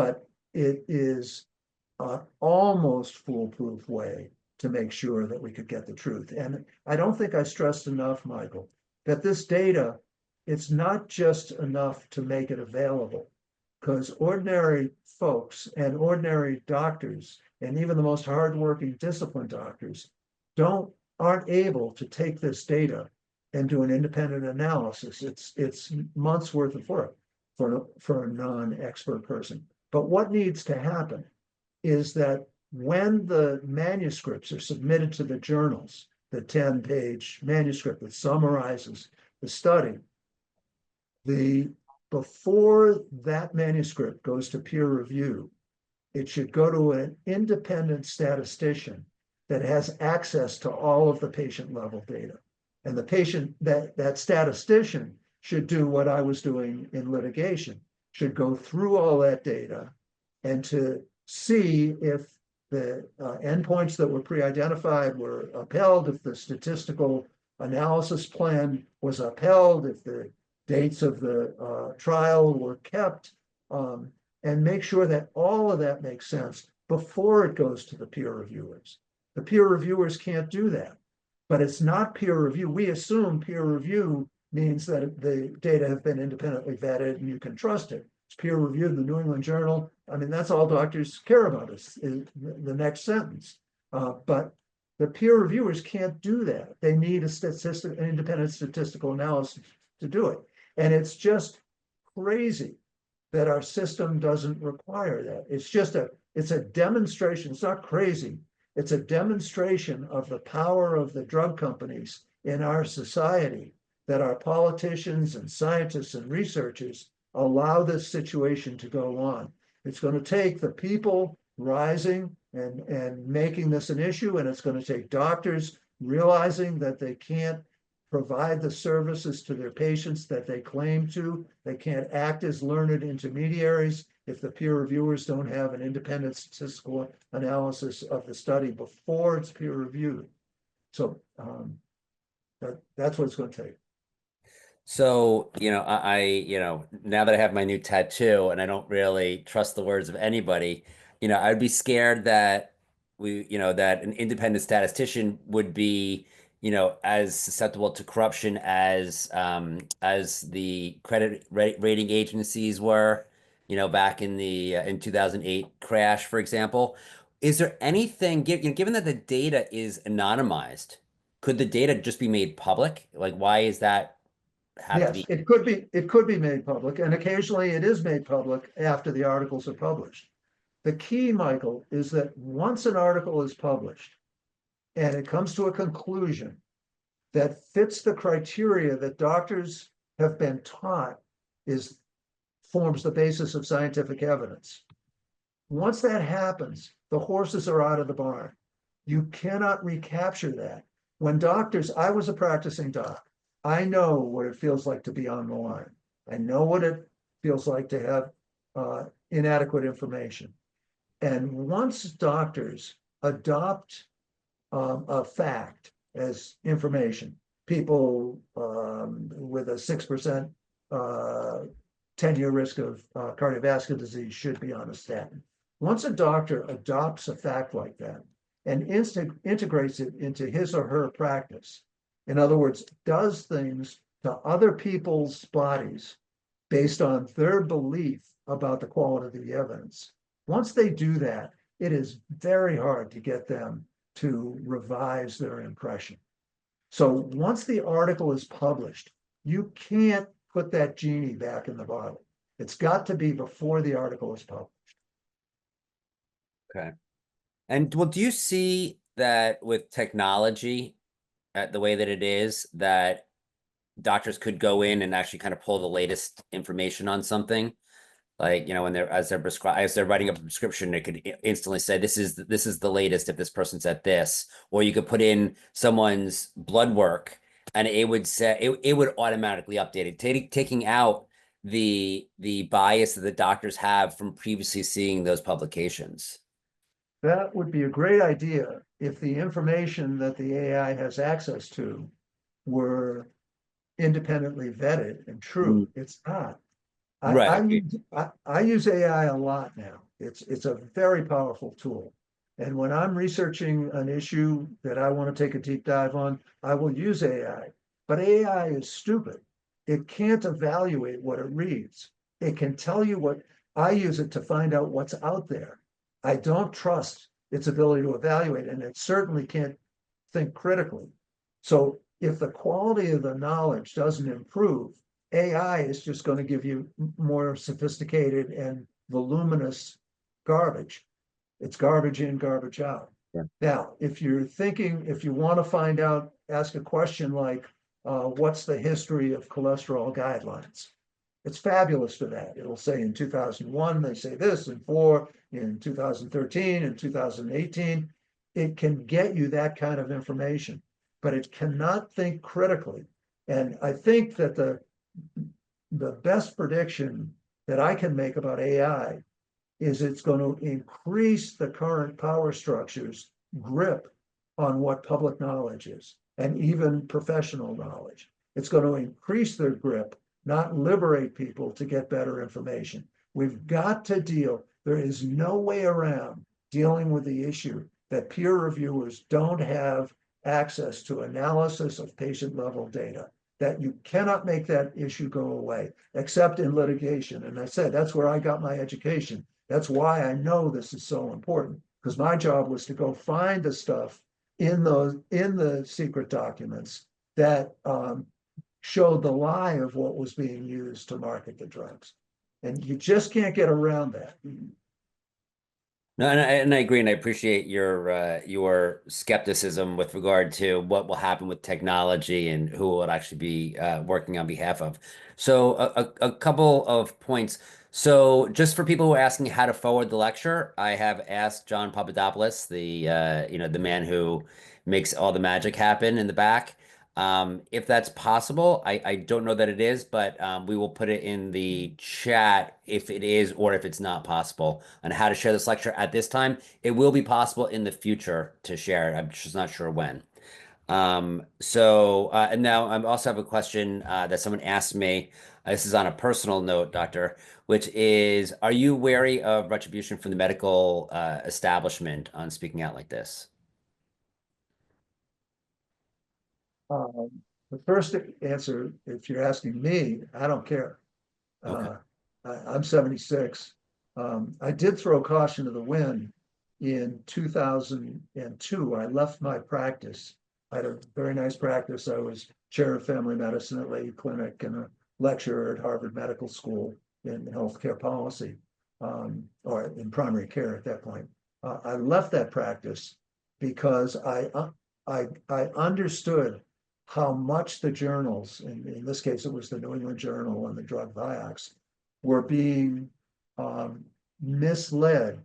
but it is an almost foolproof way to make sure that we could get the truth. And I don't think I stressed enough, Michael, that this data, it's not just enough to make it available, because ordinary folks and ordinary doctors, and even the most hardworking disciplined doctors, aren't able to take this data and do an independent analysis. It's months worth of work for a non-expert person. But what needs to happen is that when the manuscripts are submitted to the journals, the 10-page manuscript that summarizes the study, before that manuscript goes to peer review, it should go to an independent statistician that has access to all of the patient level data. And that statistician should do what I was doing in litigation, should go through all that data and to see if the endpoints that were pre-identified were upheld, if the statistical analysis plan was upheld, if the dates of the trial were kept, and make sure that all of that makes sense before it goes to the peer reviewers. The peer reviewers can't do that, but it's not peer review. We assume peer review means that the data have been independently vetted and you can trust it. It's peer reviewed in the New England Journal. I mean, that's all doctors care about is the next sentence. But the peer reviewers can't do that. They need an independent statistical analysis to do it. And it's just crazy that our system doesn't require that. It's a demonstration. It's not crazy. It's a demonstration of the power of the drug companies in our society, that our politicians and scientists and researchers allow this situation to go on. It's going to take the people rising and making this an issue, and it's going to take doctors realizing that they can't provide the services to their patients that they claim to. They can't act as learned intermediaries if the peer reviewers don't have an independent statistical analysis of the study before it's peer reviewed. So that's what it's going to take. So, I now that I have my new tattoo and I don't really trust the words of anybody, I'd be scared that that an independent statistician would be, as susceptible to corruption as the credit rating agencies were, back in the in 2008 crash, for example. Is there anything, given that the data is anonymized, could the data just be made public? Like, why is that? Yes, it could be made public, and occasionally it is made public after the articles are published. The key, Michael, is that once an article is published and it comes to a conclusion that fits the criteria that doctors have been taught forms the basis of scientific evidence. Once that happens, the horses are out of the barn. You cannot recapture that. When doctors, I was a practicing doc. I know what it feels like to be on the line. I know what it feels like to have inadequate information. And once doctors adopt a fact as information, people with a 6% 10-year risk of cardiovascular disease should be on a statin. Once a doctor adopts a fact like that and integrates it into his or her practice, in other words, does things to other people's bodies based on their belief about the quality of the evidence. Once they do that, it is very hard to get them to revise their impression. So once the article is published, you can't put that genie back in the bottle. It's got to be before the article is published. Okay. And well, do you see that with technology, the way that it is, that doctors could go in and actually kind of pull the latest information on something, like when as they're writing up a prescription, it could instantly say this is the latest if this person's at this, or you could put in someone's blood work and it would say it would automatically update it, taking out the bias that the doctors have from previously seeing those publications. That would be a great idea if the information that the AI has access to were independently vetted and true. It's not. Right. I use AI a lot now. It's a very powerful tool. And when I'm researching an issue that I want to take a deep dive on, I will use AI. But AI is stupid. It can't evaluate what it reads. It can tell you what I use it to find out what's out there. I don't trust its ability to evaluate, and it certainly can't think critically. So if the quality of the knowledge doesn't improve, AI is just going to give you more sophisticated and voluminous garbage. It's garbage in, garbage out. Yeah. Now, if you're thinking, if you want to find out, ask a question like, what's the history of cholesterol guidelines? It's fabulous for that. It'll say in 2001, they say this, and four, in 2013, and 2018. It can get you that kind of information, but it cannot think critically. And I think that the best prediction that I can make about AI is it's going to increase the current power structures grip on what public knowledge is, and even professional knowledge. It's going to increase their grip, not liberate people to get better information. We've got to deal, there is no way around dealing with the issue that peer reviewers don't have access to analysis of patient level data, that you cannot make that issue go away, except in litigation. And I said, that's where I got my education. That's why I know this is so important, because my job was to go find the stuff in the secret documents that showed the lie of what was being used to market the drugs. And you just can't get around that. No, and I agree, and I appreciate your skepticism with regard to what will happen with technology and who will actually be working on behalf of. So a couple of points. So just for people who are asking how to forward the lecture, I have asked John Papadopoulos, the man who makes all the magic happen in the back. If that's possible, I don't know that it is, but we will put it in the chat if it is or if it's not possible on how to share this lecture at this time. It will be possible in the future to share it. I'm just not sure when. And now I also have a question that someone asked me. This is on a personal note, Doctor, which is, are you wary of retribution from the medical establishment on speaking out like this? The first answer, if you're asking me, I don't care. Okay. I'm 76. I did throw caution to the wind in 2002. I left my practice. I had a very nice practice. I was chair of family medicine at Lady Clinic and a lecturer at Harvard Medical School in healthcare policy, or in primary care at that point. I left that practice because I understood how much the journals, in this case, it was the New England Journal and the drug Vioxx, were being misled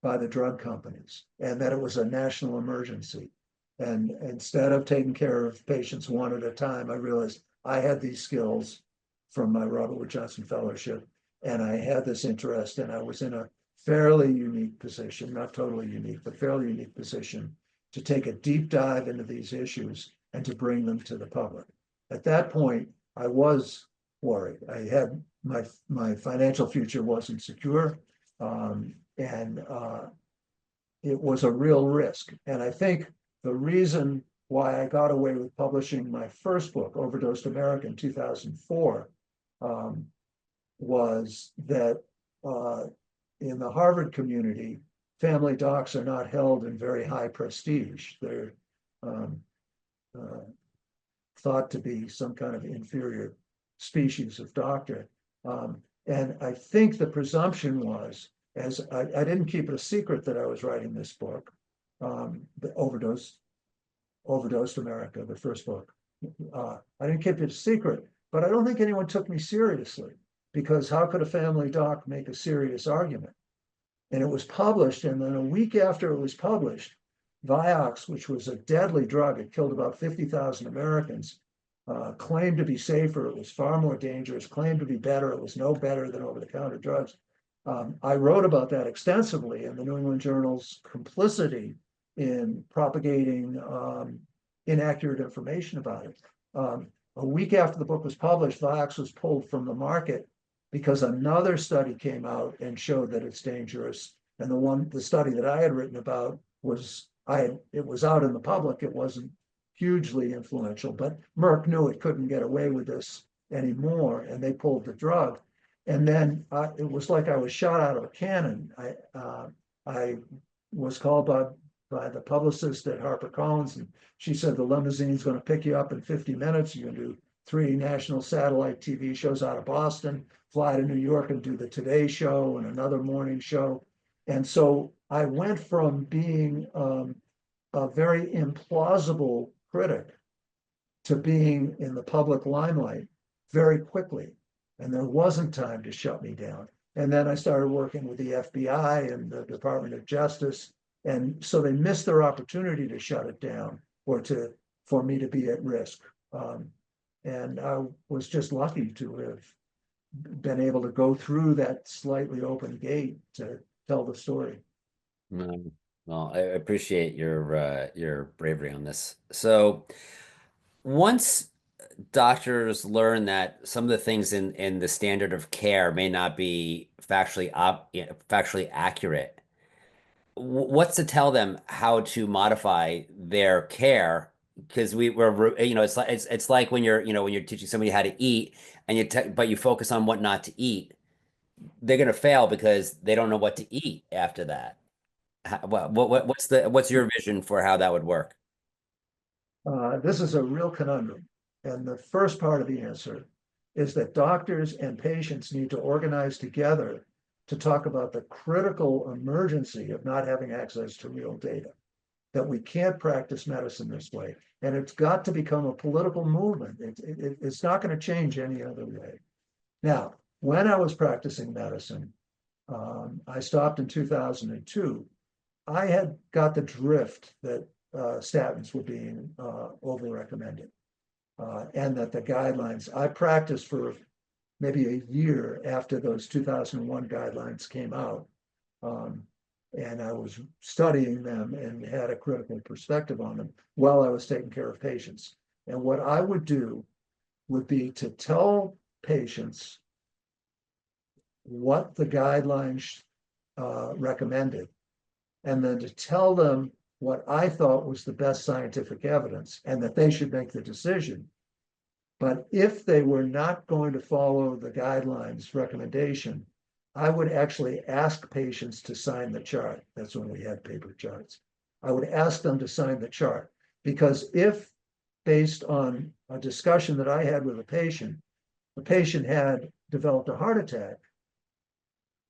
by the drug companies, and that it was a national emergency. And instead of taking care of patients one at a time, I realized I had these skills from my Robert Wood Johnson Fellowship, and I had this interest, and I was in a fairly unique position, not totally unique, but fairly unique position to take a deep dive into these issues and to bring them to the public. At that point, I was worried. I had my financial future wasn't secure, and it was a real risk. And I think the reason why I got away with publishing my first book, Overdosed America, in 2004, was that in the Harvard community, family docs are not held in very high prestige. They're thought to be some kind of inferior species of doctor. And I think the presumption was, as I didn't keep it a secret that I was writing this book, the Overdosed America, the first book. I didn't keep it a secret, but I don't think anyone took me seriously, because how could a family doc make a serious argument? And it was published, and then a week after it was published, Vioxx, which was a deadly drug, it killed about 50,000 Americans, claimed to be safer, it was far more dangerous, claimed to be better, it was no better than over-the-counter drugs. I wrote about that extensively, and the New England Journal's complicity in propagating inaccurate information about it. A week after the book was published, Vioxx was pulled from the market because another study came out and showed that it's dangerous. And the study that I had written about it was out in the public. It wasn't hugely influential, but Merck knew it couldn't get away with this anymore, and they pulled the drug. And then it was like I was shot out of a cannon. I was called by the publicist at HarperCollins, and she said the limousine's going to pick you up in 50 minutes. You're going to do 3 national satellite TV shows out of Boston, fly to New York and do the Today Show and another morning show. And so I went from being a very implausible critic to being in the public limelight very quickly. And there wasn't time to shut me down. And then I started working with the FBI and the Department of Justice. And so they missed their opportunity to shut it down or for me to be at risk. And I was just lucky to have been able to go through that slightly open gate to tell the story. Well, I appreciate your bravery on this. So once doctors learn that some of the things in the standard of care may not be factually accurate, what's to tell them how to modify their care? Because we're it's like when you're teaching somebody how to eat and but you focus on what not to eat, they're going to fail because they don't know what to eat after that. What's your vision for how that would work? This is a real conundrum. And the first part of the answer is that doctors and patients need to organize together to talk about the critical emergency of not having access to real data, that we can't practice medicine this way. And it's got to become a political movement. It's not going to change any other way. Now, when I was practicing medicine, I stopped in 2002. I had got the drift that statins were being over-recommended, and that the guidelines, I practiced for maybe a year after those 2001 guidelines came out. And I was studying them and had a critical perspective on them while I was taking care of patients. And what I would do would be to tell patients what the guidelines recommended, and then to tell them what I thought was the best scientific evidence and that they should make the decision. But if they were not going to follow the guidelines recommendation, I would actually ask patients to sign the chart. That's when we had paper charts. I would ask them to sign the chart, because if, based on a discussion that I had with a patient, the patient had developed a heart attack,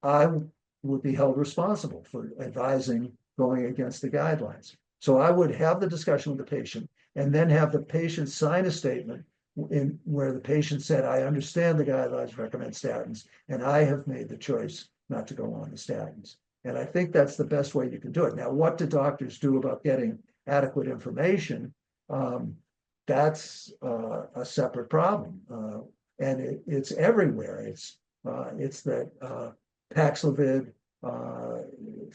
I would be held responsible for advising going against the guidelines. So I would have the discussion with the patient and then have the patient sign a statement in where the patient said, I understand the guidelines recommend statins, and I have made the choice not to go on the statins. And I think that's the best way you can do it. Now, what do doctors do about getting adequate information? That's a separate problem. And it's everywhere. It's that Paxlovid,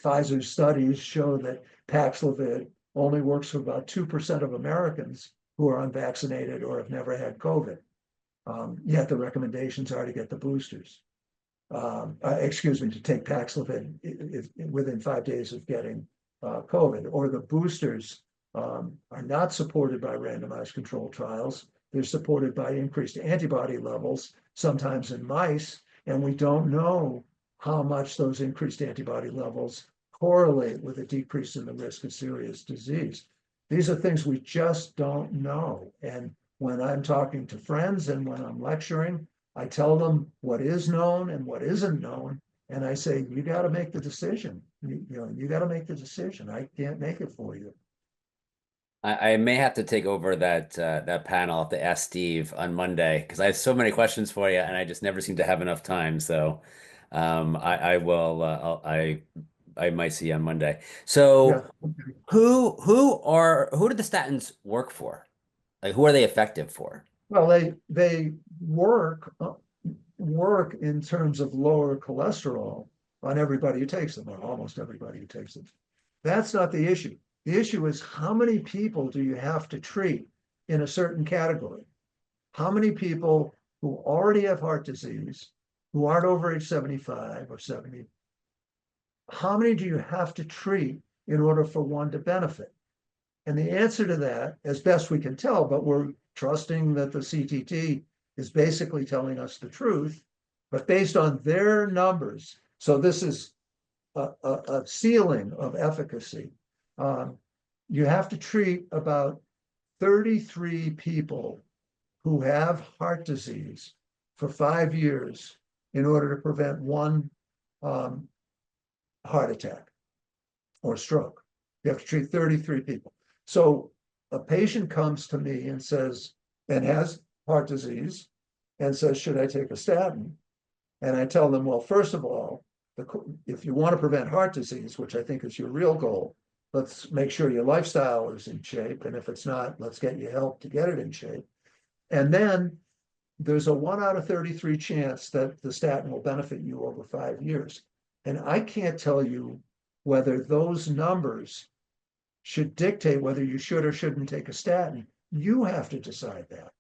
Pfizer's studies show that Paxlovid only works for about 2% of Americans who are unvaccinated or have never had COVID. Yet the recommendations are to get the boosters. To take Paxlovid within 5 days of getting COVID, or the boosters are not supported by randomized controlled trials. They're supported by increased antibody levels, sometimes in mice, and we don't know how much those increased antibody levels correlate with a decrease in the risk of serious disease. These are things we just don't know. And when I'm talking to friends and when I'm lecturing, I tell them what is known and what isn't known. And I say, you got to make the decision. You got to make the decision. I can't make it for you. I may have to take over that panel to ask Steve on Monday, because I have so many questions for you and I just never seem to have enough time. So I will I might see you on Monday. So Yeah. who do the statins work for? Like, who are they effective for? Well, they work in terms of lower cholesterol on everybody who takes them, or almost everybody who takes them. That's not the issue. The issue is, how many people do you have to treat in a certain category? How many people who already have heart disease who aren't over age 75 or 70, how many do you have to treat in order for one to benefit? And the answer to that, as best we can tell, but we're trusting that the CTT is basically telling us the truth, but based on their numbers. So this is a ceiling of efficacy. You have to treat about 33 people who have heart disease for 5 years in order to prevent one heart attack or stroke. You have to treat 33 people. So a patient comes to me and says, and has heart disease, and says, should I take a statin? And I tell them, well, first of all, if you want to prevent heart disease, which I think is your real goal, let's make sure your lifestyle is in shape. And if it's not, let's get you help to get it in shape. And then there's a 1 out of 33 chance that the statin will benefit you over 5 years. And I can't tell you whether those numbers should dictate whether you should or shouldn't take a statin. You have to decide that.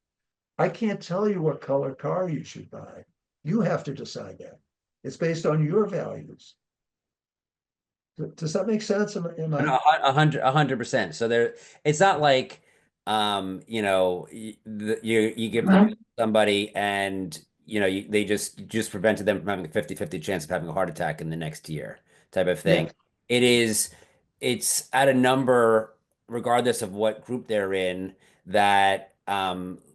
I can't tell you what color car you should buy. You have to decide that. It's based on your values. Does that make sense? No, 100%. So there, it's not like, you give them somebody and, they just prevented them from having a 50-50 chance of having a heart attack in the next year type of thing. Yes. It's at a number, regardless of what group they're in, that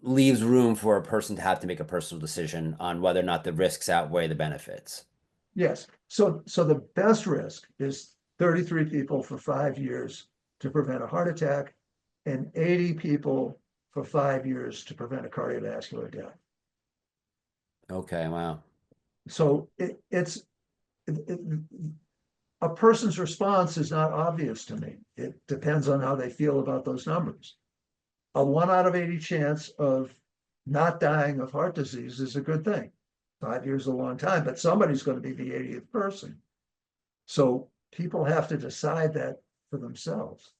leaves room for a person to have to make a personal decision on whether or not the risks outweigh the benefits. Yes. So the best risk is 33 people for 5 years to prevent a heart attack and 80 people for 5 years to prevent a cardiovascular death. Okay, wow. So a person's response is not obvious to me. It depends on how they feel about those numbers. A 1 out of 80 chance of not dying of heart disease is a good thing. 5 years is a long time, but somebody's going to be the 80th person. So people have to decide that for themselves.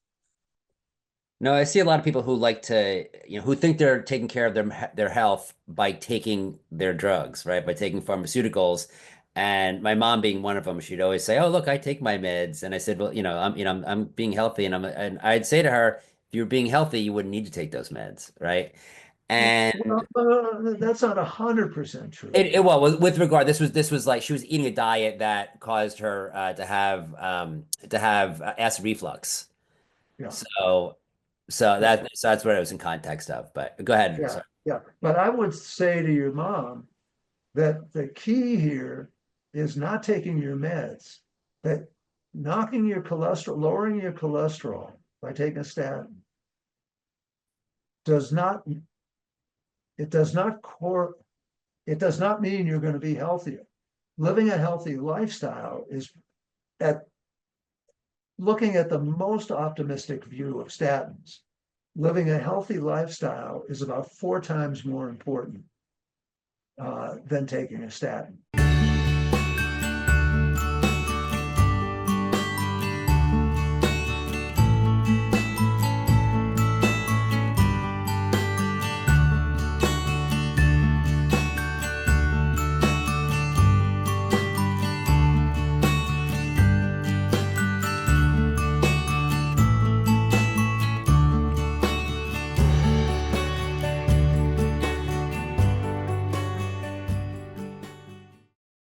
No, I see a lot of people who like to, who think they're taking care of their health by taking their drugs, right? By taking pharmaceuticals. And my mom being one of them, she'd always say, "Oh, look, I take my meds." And I said, "Well, I'm being healthy." And I'd say to her, "If you're being healthy, you wouldn't need to take those meds, right?" And That's not 100% true. well, with regard, this was like she was eating a diet that caused her to have acid reflux. Yeah. So that's what it was in context of. But go ahead. Yeah. Sorry. Yeah. But I would say to your mom that the key here is not taking your meds, that knocking your cholesterol, lowering your cholesterol by taking a statin does not mean you're going to be healthier. Living a healthy lifestyle is looking at the most optimistic view of statins. Living a healthy lifestyle is about 4 times more important than taking a statin.